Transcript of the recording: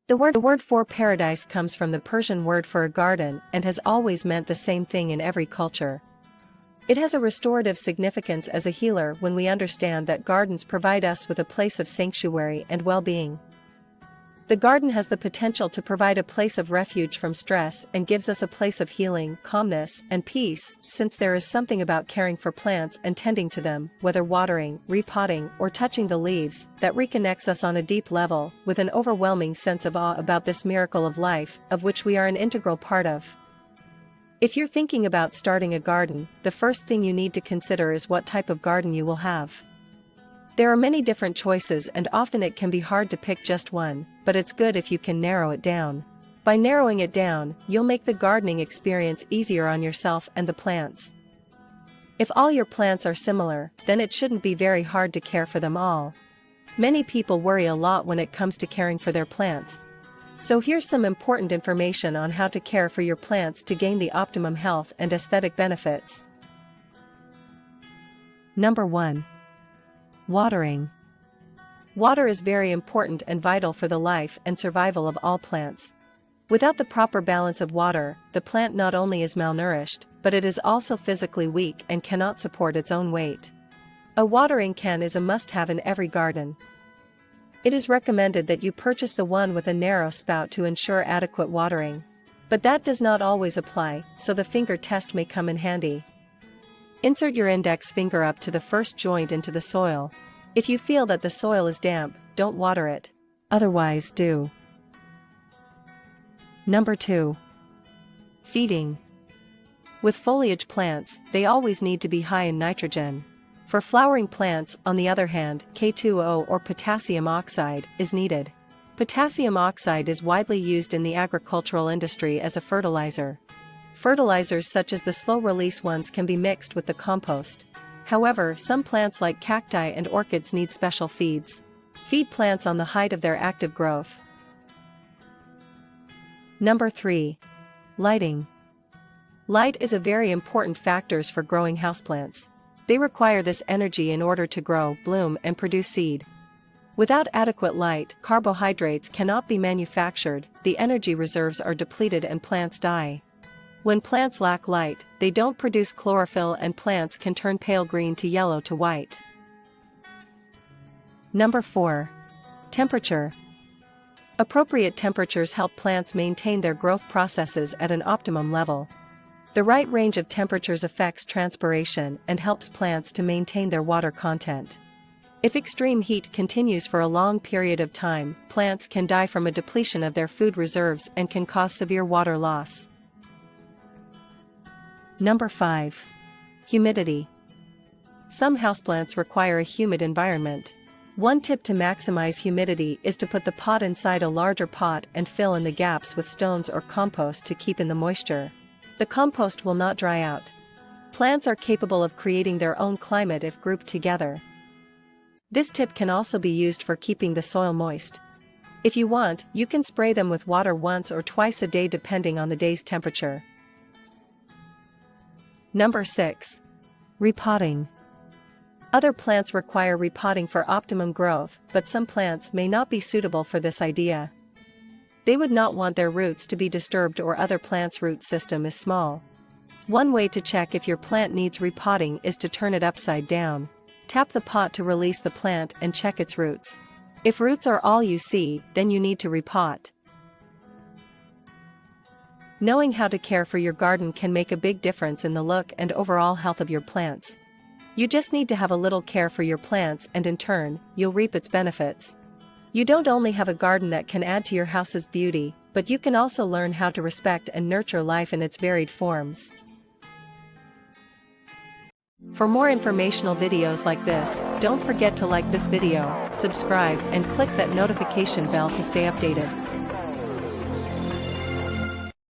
The word for paradise comes from the Persian word for a garden and has always meant the same thing in every culture. It has a restorative significance as a healer when we understand that gardens provide us with a place of sanctuary and well-being. The garden has the potential to provide a place of refuge from stress and gives us a place of healing, calmness, and peace, since there is something about caring for plants and tending to them, whether watering, repotting, or touching the leaves, that reconnects us on a deep level, with an overwhelming sense of awe about this miracle of life, of which we are an integral part of. If you're thinking about starting a garden, the first thing you need to consider is what type of garden you will have. There are many different choices and often it can be hard to pick just one, but it's good if you can narrow it down. By narrowing it down, you'll make the gardening experience easier on yourself and the plants. If all your plants are similar, then it shouldn't be very hard to care for them all. Many people worry a lot when it comes to caring for their plants. So here's some important information on how to care for your plants to gain the optimum health and aesthetic benefits. Number 1. Watering. Water is very important and vital for the life and survival of all plants. Without the proper balance of water, the plant not only is malnourished, but it is also physically weak and cannot support its own weight. A watering can is a must-have in every garden. It is recommended that you purchase the one with a narrow spout to ensure adequate watering. But that does not always apply, so the finger test may come in handy. Insert your index finger up to the first joint into the soil. If you feel that the soil is damp, don't water it. Otherwise, do. Number 2. Feeding. With foliage plants, they always need to be high in nitrogen. For flowering plants, on the other hand, K2O or potassium oxide is needed. Potassium oxide is widely used in the agricultural industry as a fertilizer. Fertilizers such as the slow-release ones can be mixed with the compost. However, some plants like cacti and orchids need special feeds. Feed plants on the height of their active growth. Number 3. Lighting. Light is a very important factor for growing houseplants. They require this energy in order to grow, bloom, and produce seed. Without adequate light, carbohydrates cannot be manufactured, the energy reserves are depleted and plants die. When plants lack light, they don't produce chlorophyll and plants can turn pale green to yellow to white. Number 4. Temperature. Appropriate temperatures help plants maintain their growth processes at an optimum level. The right range of temperatures affects transpiration and helps plants to maintain their water content. If extreme heat continues for a long period of time, plants can die from a depletion of their food reserves and can cause severe water loss. Number 5. Humidity. Some houseplants require a humid environment. One tip to maximize humidity is to put the pot inside a larger pot and fill in the gaps with stones or compost to keep in the moisture. The compost will not dry out. Plants are capable of creating their own climate if grouped together. This tip can also be used for keeping the soil moist. If you want, you can spray them with water once or twice a day depending on the day's temperature. Number 6. Repotting. Other plants require repotting for optimum growth, but some plants may not be suitable for this idea. They would not want their roots to be disturbed or other plants' root system is small. One way to check if your plant needs repotting is to turn it upside down. Tap the pot to release the plant and check its roots. If roots are all you see, then you need to repot. Knowing how to care for your garden can make a big difference in the look and overall health of your plants. You just need to have a little care for your plants and in turn, you'll reap its benefits. You don't only have a garden that can add to your house's beauty, but you can also learn how to respect and nurture life in its varied forms. For more informational videos like this, don't forget to like this video, subscribe, and click that notification bell to stay updated.